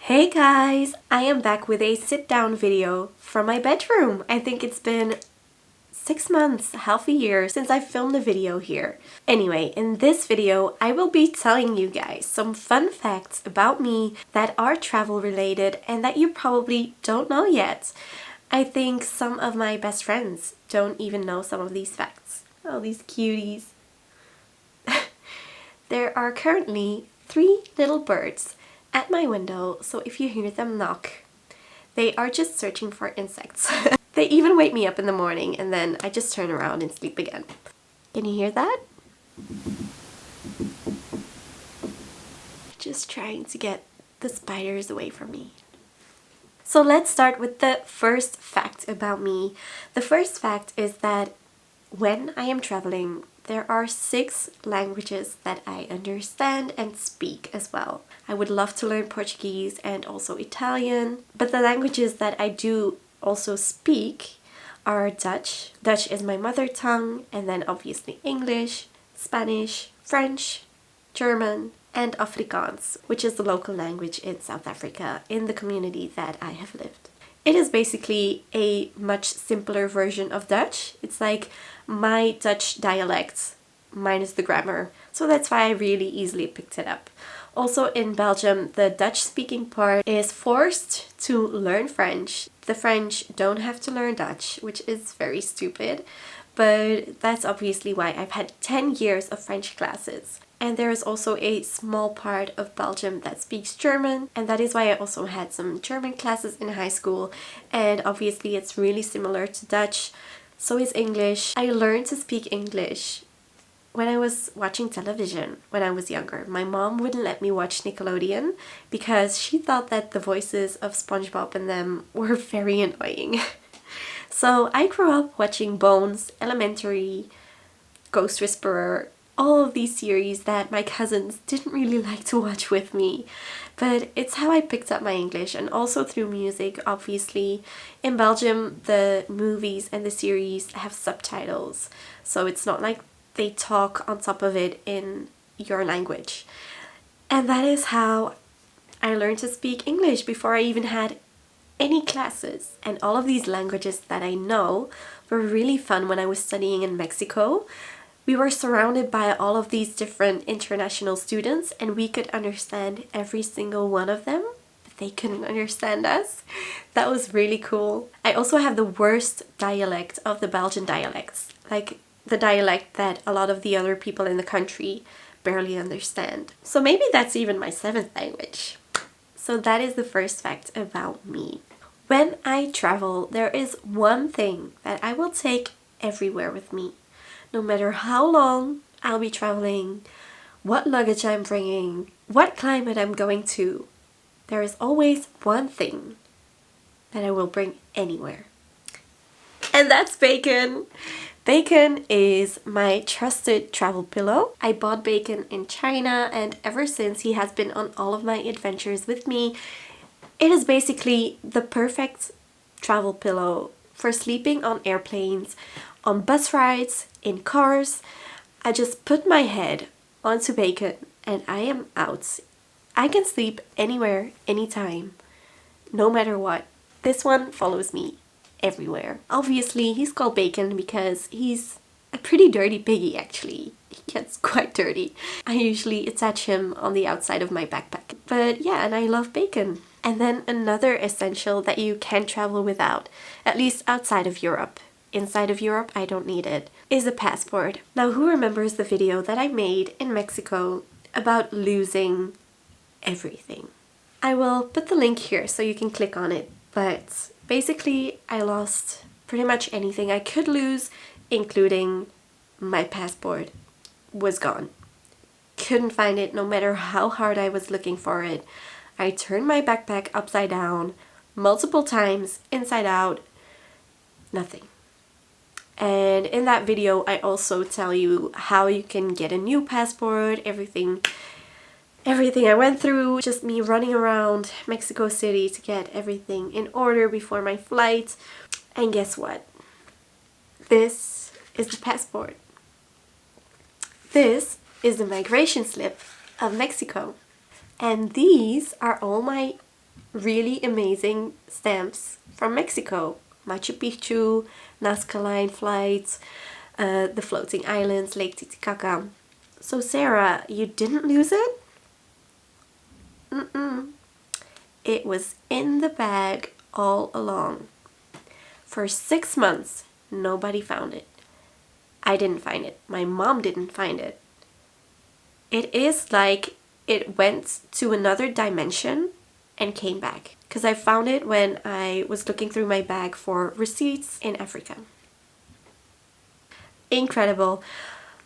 Hey guys, I am back with a sit-down video from my bedroom. I think it's been 6 months, half a year since I filmed a video here. Anyway, in this video I will be telling you guys some fun facts about me that are travel related and that you probably don't know yet. I think some of my best friends don't even know some of these facts. Oh, these cuties. There are currently 3 little birds at my window, so if you hear them knock, they are just searching for insects. They even wake me up in the morning and then I just turn around and sleep again. Can you hear that? Just trying to get the spiders away from me. So let's start with the first fact about me. The first fact is that when I am traveling, there are 6 languages that I understand and speak as well. I would love to learn Portuguese and also Italian, but the languages that I do also speak are Dutch. Dutch is my mother tongue, and then obviously English, Spanish, French, German, and Afrikaans, which is the local language in South Africa in the community that I have lived. It is basically a much simpler version of Dutch. It's like my Dutch dialect minus the grammar. So that's why I really easily picked it up. Also in Belgium, the Dutch speaking part is forced to learn French. The French don't have to learn Dutch, which is very stupid. But that's obviously why I've had 10 years of French classes. And there is also a small part of Belgium that speaks German, and that is why I also had some German classes in high school. And obviously it's really similar to Dutch, so is English. I learned to speak English when I was watching television when I was younger. My mom wouldn't let me watch Nickelodeon because she thought that the voices of SpongeBob and them were very annoying. So I grew up watching Bones, Elementary, Ghost Whisperer, all of these series that my cousins didn't really like to watch with me. But it's how I picked up my English, and also through music, obviously. In Belgium, the movies and the series have subtitles, so it's not like they talk on top of it in your language. And that is how I learned to speak English before I even had any classes. And all of these languages that I know were really fun when I was studying in Mexico. We were surrounded by all of these different international students and we could understand every single one of them, but they couldn't understand us. That was really cool. I also have the worst dialect of the Belgian dialects, like the dialect that a lot of the other people in the country barely understand. So maybe that's even my 7th language. So that is the first fact about me. When I travel, there is one thing that I will take everywhere with me. No matter how long I'll be traveling, what luggage I'm bringing, what climate I'm going to, there is always one thing that I will bring anywhere. And that's bacon! Bacon is my trusted travel pillow. I bought bacon in China, and ever since he has been on all of my adventures with me. It is basically the perfect travel pillow for sleeping on airplanes, on bus rides, in cars. I just put my head onto bacon and I am out. I can sleep anywhere, anytime, no matter what. This one follows me everywhere. Obviously, he's called Bacon because he's a pretty dirty piggy actually. He gets quite dirty. I usually attach him on the outside of my backpack. But yeah, and I love bacon. And then another essential that you can't travel without, at least outside of Europe. Inside of Europe, I don't need it, is a passport. Now, who remembers the video that I made in Mexico about losing everything? I will put the link here so you can click on it. But basically, I lost pretty much anything I could lose, including my passport was gone. Couldn't find it no matter how hard I was looking for it. I turned my backpack upside down multiple times, inside out, nothing. And in that video I also tell you how you can get a new passport, everything I went through, just me running around Mexico City to get everything in order before my flight. And guess what? This is the passport. This is the migration slip of Mexico. And these are all my really amazing stamps from Mexico. Machu Picchu, Nazca Line flights, the floating islands, Lake Titicaca. So Sarah, you didn't lose it? Mm-mm. It was in the bag all along. For 6 months, nobody found it. I didn't find it. My mom didn't find it. It is like it went to another dimension and came back. Because I found it when I was looking through my bag for receipts in Africa. Incredible.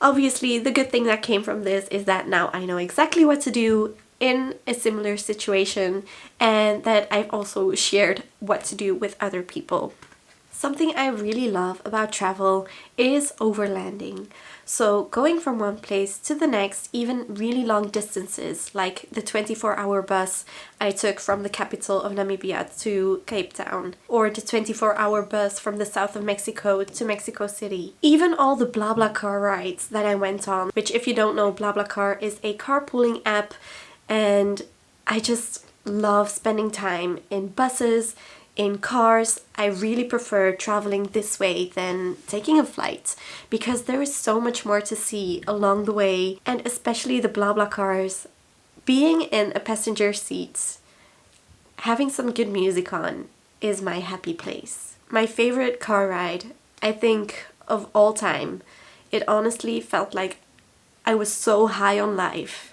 Obviously, the good thing that came from this is that now I know exactly what to do in a similar situation, and that I've also shared what to do with other people. Something I really love about travel is overlanding. So going from one place to the next, even really long distances, like the 24-hour bus I took from the capital of Namibia to Cape Town, or the 24-hour bus from the south of Mexico to Mexico City. Even all the BlaBlaCar rides that I went on, which, if you don't know, BlaBlaCar is a carpooling app, and I just love spending time in buses, in cars. I really prefer traveling this way than taking a flight, because there is so much more to see along the way, and especially the BlaBlaCars. Being in a passenger seat, having some good music on, is my happy place. My favorite car ride, I think, of all time, it honestly felt like I was so high on life.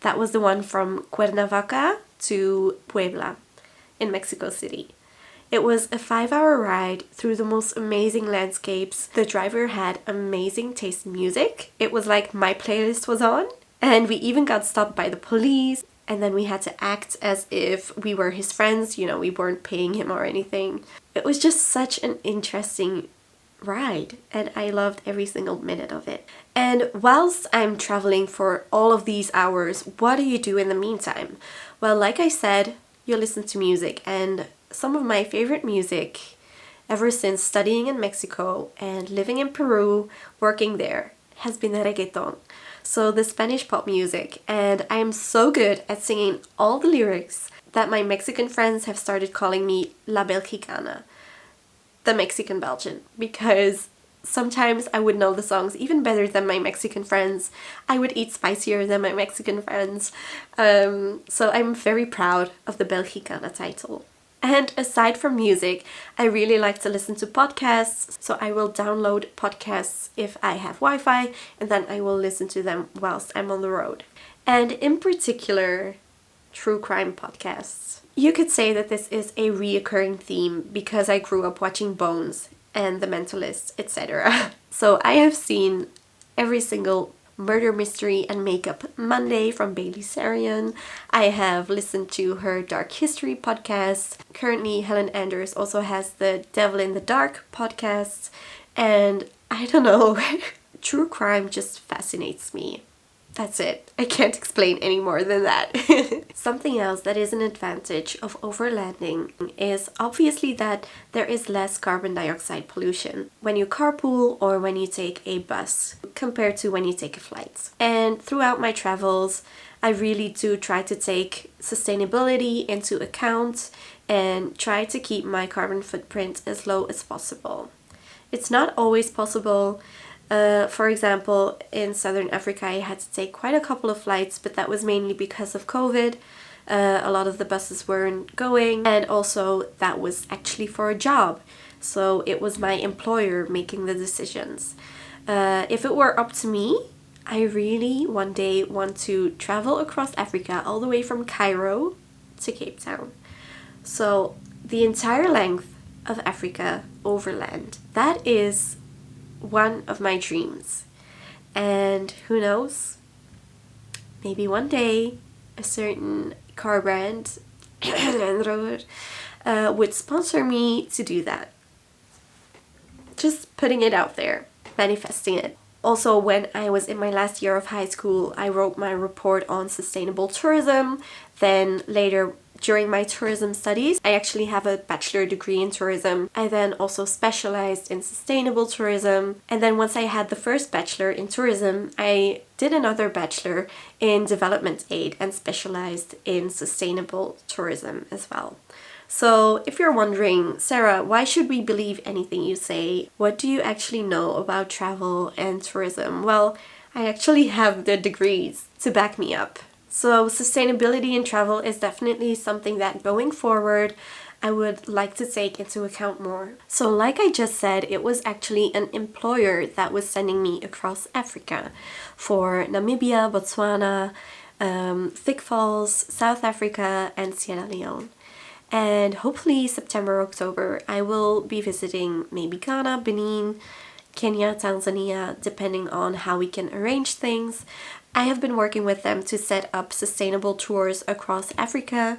That was the one from Cuernavaca to Puebla in Mexico City. It was a 5-hour ride through the most amazing landscapes. The driver had amazing taste in music. It was like my playlist was on. And we even got stopped by the police. And then we had to act as if we were his friends. You know, we weren't paying him or anything. It was just such an interesting ride, and I loved every single minute of it. And whilst I'm traveling for all of these hours, what do you do in the meantime? Well, like I said, you listen to music, and some of my favorite music ever since studying in Mexico and living in Peru, working there, has been reggaeton. So the Spanish pop music, and I am so good at singing all the lyrics that my Mexican friends have started calling me La Belgicana, the Mexican Belgian, because sometimes I would know the songs even better than my Mexican friends. I would eat spicier than my Mexican friends. So I'm very proud of the Belgicana title. And aside from music, I really like to listen to podcasts. So I will download podcasts if I have Wi-Fi, and then I will listen to them whilst I'm on the road. And in particular, true crime podcasts. You could say that this is a reoccurring theme because I grew up watching Bones and The Mentalist, etc. So I have seen every single Murder Mystery and Makeup Monday from Bailey Sarian. I have listened to her Dark History podcast. Currently, Helen Anders also has the Devil in the Dark podcast. And I don't know, true crime just fascinates me. That's it. I can't explain any more than that. Something else that is an advantage of overlanding is obviously that there is less carbon dioxide pollution when you carpool or when you take a bus compared to when you take a flight. And throughout my travels, I really do try to take sustainability into account and try to keep my carbon footprint as low as possible. It's not always possible. For example, in Southern Africa, I had to take quite a couple of flights, but that was mainly because of COVID. A lot of the buses weren't going, and also that was actually for a job. So it was my employer making the decisions. If it were up to me, I really one day want to travel across Africa all the way from Cairo to Cape Town. So the entire length of Africa overland. That is one of my dreams. And who knows, maybe one day a certain car brand would sponsor me to do that. Just putting it out there, manifesting it. Also, when I was in my last year of high school, I wrote my report on sustainable tourism. Then later, during my tourism studies, I actually have a bachelor degree in tourism. I then also specialized in sustainable tourism. And then once I had the first bachelor in tourism, I did another bachelor in development aid and specialized in sustainable tourism as well. So if you're wondering, Sarah, why should we believe anything you say? What do you actually know about travel and tourism? Well, I actually have the degrees to back me up. So sustainability in travel is definitely something that going forward I would like to take into account more. So like I just said, it was actually an employer that was sending me across Africa for Namibia, Botswana, Thick Falls, South Africa and Sierra Leone. And hopefully September, October, I will be visiting maybe Ghana, Benin, Kenya, Tanzania, depending on how we can arrange things. I have been working with them to set up sustainable tours across Africa.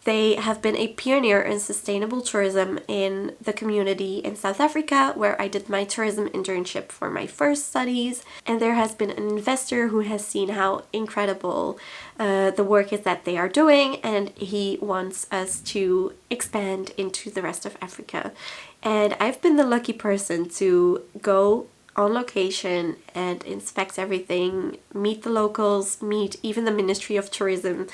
They have been a pioneer in sustainable tourism in the community in South Africa, where I did my tourism internship for my first studies. And there has been an investor who has seen how incredible the work is that they are doing, and he wants us to expand into the rest of Africa. And I've been the lucky person to go on location and inspect everything, meet the locals, meet even the Ministry of Tourism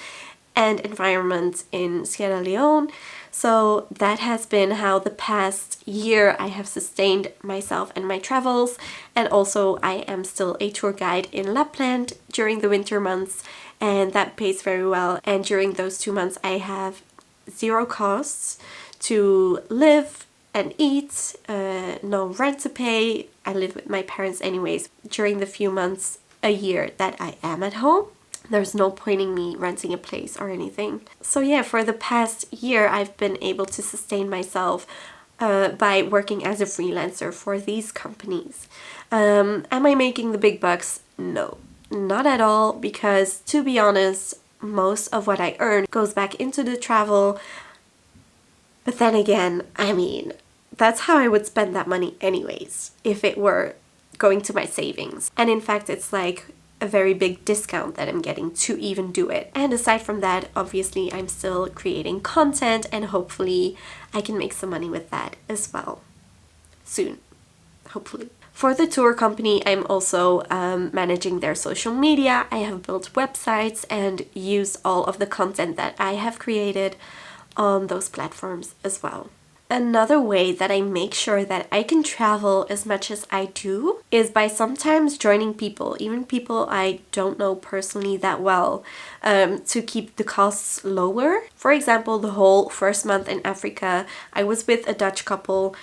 and Environment in Sierra Leone. So that has been how the past year I have sustained myself and my travels. And also I am still a tour guide in Lapland during the winter months, and that pays very well. And during those 2 months I have zero costs to live and eat, no rent to pay. I live with my parents anyways during the few months a year that I am at home. There's no point in me renting a place or anything. So yeah, for the past year I've been able to sustain myself by working as a freelancer for these companies. Am I making the big bucks? No, not at all, because to be honest, most of what I earn goes back into the travel. But then again, I mean, that's how I would spend that money anyways, if it were going to my savings. And in fact, it's like a very big discount that I'm getting to even do it. And aside from that, obviously, I'm still creating content, and hopefully I can make some money with that as well. Soon, hopefully. For the tour company, I'm also managing their social media. I have built websites and used all of the content that I have created on those platforms as well. Another way that I make sure that I can travel as much as I do is by sometimes joining people, even people I don't know personally that well, to keep the costs lower. For example, the whole first month in Africa, I was with a Dutch couple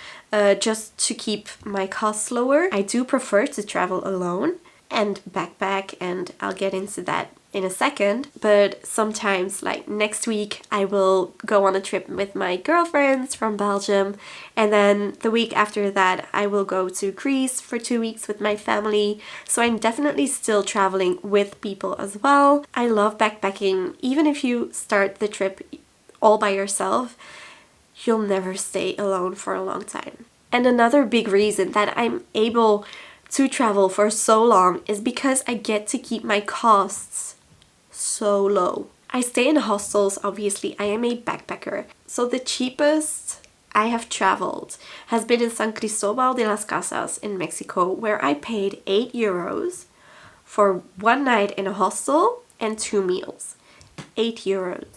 just to keep my costs lower. I do prefer to travel alone and backpack, and I'll get into that in a second. But sometimes, like next week, I will go on a trip with my girlfriends from Belgium, and then the week after that I will go to Greece for 2 weeks with my family. So I'm definitely still traveling with people as well. I love backpacking. Even if you start the trip all by yourself, you'll never stay alone for a long time. And another big reason that I'm able to travel for so long is because I get to keep my costs so low. I stay in hostels, obviously. I am a backpacker. So the cheapest I have traveled has been in San Cristobal de las Casas in Mexico, where I paid 8 euros for 1 night in a hostel and 2 meals. 8 euros.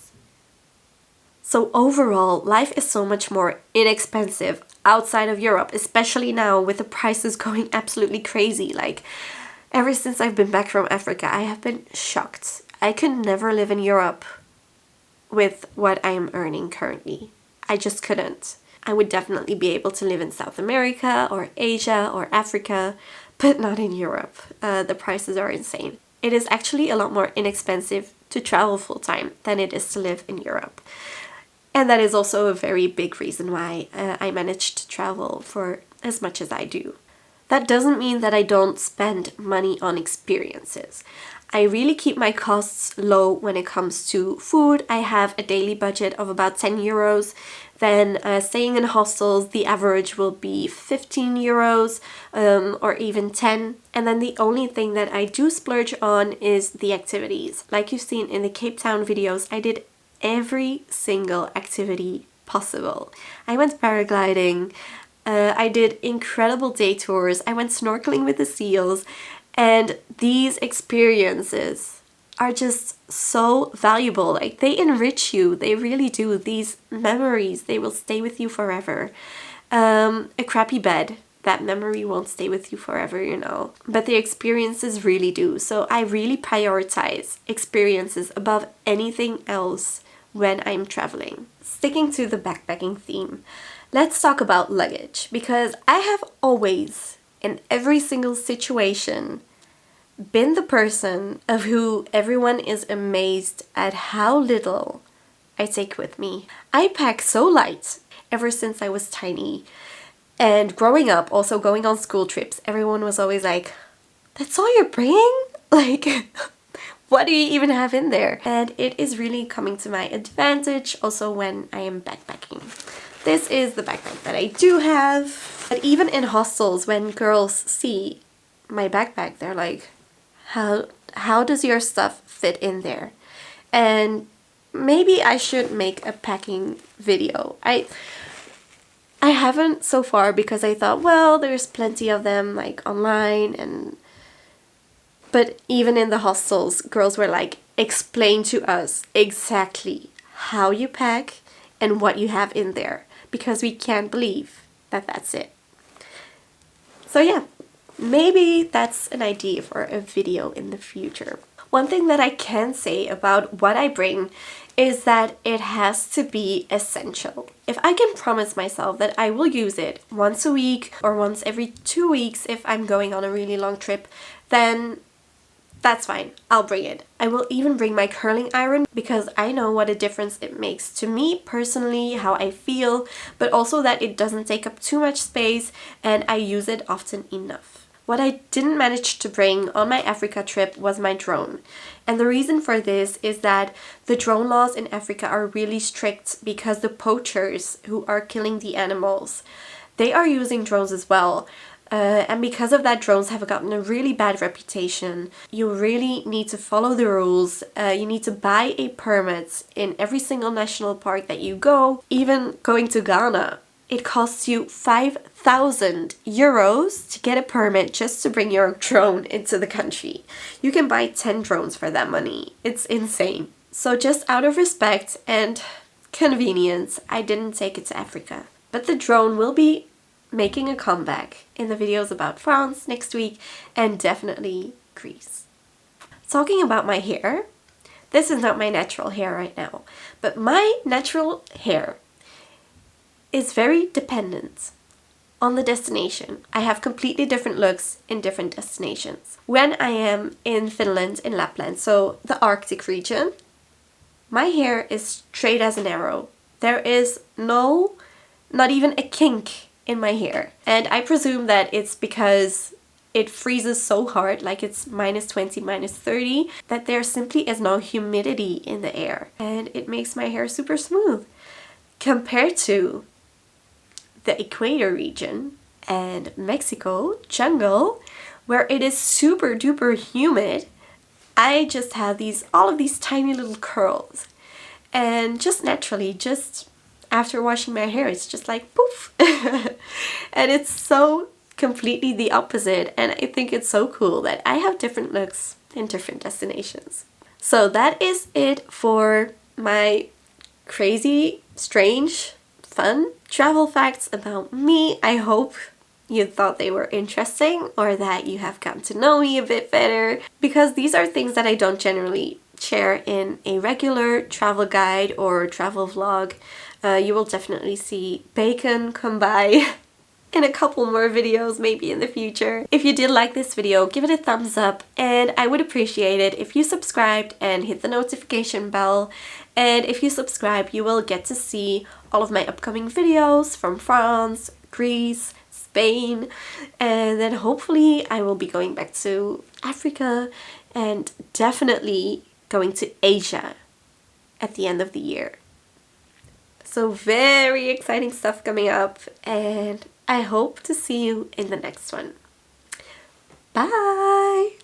So overall, life is so much more inexpensive outside of Europe, especially now with the prices going absolutely crazy. Like, ever since I've been back from Africa, I have been shocked. I could never live in Europe with what I am earning currently. I just couldn't. I would definitely be able to live in South America or Asia or Africa, but not in Europe. The prices are insane. It is actually a lot more inexpensive to travel full-time than it is to live in Europe. And that is also a very big reason why I managed to travel for as much as I do. That doesn't mean that I don't spend money on experiences. I really keep my costs low when it comes to food. I have a daily budget of about 10 euros. Then staying in hostels, the average will be 15 euros or even 10. And then the only thing that I do splurge on is the activities. Like you've seen in the Cape Town videos, I did every single activity possible. I went paragliding, I did incredible day tours, I went snorkeling with the seals, And these experiences are just so valuable. Like, they enrich you. They really do. These memories, they will stay with you forever. A crappy bed, that memory won't stay with you forever, you know. But the experiences really do. So I really prioritize experiences above anything else when I'm traveling. Sticking to the backpacking theme, let's talk about luggage, because I have always, in every single situation, been the person of who everyone is amazed at how little I take with me. I pack so light ever since I was tiny. And growing up, also going on school trips, everyone was always like, "That's all you're bringing? Like, what do you even have in there?" And it is really coming to my advantage also when I am backpacking. This is the backpack that I do have. But even in hostels, when girls see my backpack, they're like, how does your stuff fit in there? And maybe I should make a packing video. I haven't so far, because I thought, well, there's plenty of them like online, but even in the hostels, girls were like, explain to us exactly how you pack and what you have in there, because we can't believe that that's it. So yeah, maybe that's an idea for a video in the future. One thing that I can say about what I bring is that it has to be essential. If I can promise myself that I will use it once a week or once every 2 weeks if I'm going on a really long trip, then that's fine. I'll bring it. I will even bring my curling iron, because I know what a difference it makes to me personally, how I feel, but also that it doesn't take up too much space and I use it often enough. What I didn't manage to bring on my Africa trip was my drone. And the reason for this is that the drone laws in Africa are really strict, because the poachers who are killing the animals, they are using drones as well. And because of that, drones have gotten a really bad reputation. You really need to follow the rules. You need to buy a permit in every single national park that you go. Even going to Ghana, it costs you 5,000 euros to get a permit just to bring your drone into the country. You can buy 10 drones for that money. It's insane. So just out of respect and convenience, I didn't take it to Africa. But the drone will be making a comeback in the videos about France next week, and definitely Greece. Talking about my hair, this is not my natural hair right now, but my natural hair is very dependent on the destination. I have completely different looks in different destinations. When I am in Finland, in Lapland, so the Arctic region, my hair is straight as an arrow. There is not even a kink in my hair. And I presume that it's because it freezes so hard, like it's -20, -30, that there simply is no humidity in the air. And it makes my hair super smooth. Compared to the equator region and Mexico jungle, where it is super duper humid, I just have all of these tiny little curls. And just naturally, just after washing my hair, it's just like poof. And it's so completely the opposite, and I think it's so cool that I have different looks in different destinations. So that is it for my crazy, strange, fun travel facts about me. I hope you thought they were interesting, or that you have gotten to know me a bit better, because these are things that I don't generally share in a regular travel guide or travel vlog. You will definitely see bacon come by in a couple more videos maybe in the future. If you did like this video, give it a thumbs up, and I would appreciate it if you subscribed and hit the notification bell. And if you subscribe, you will get to see all of my upcoming videos from France, Greece, Spain, and then hopefully I will be going back to Africa and definitely going to Asia at the end of the year. So very exciting stuff coming up, and I hope to see you in the next one. Bye!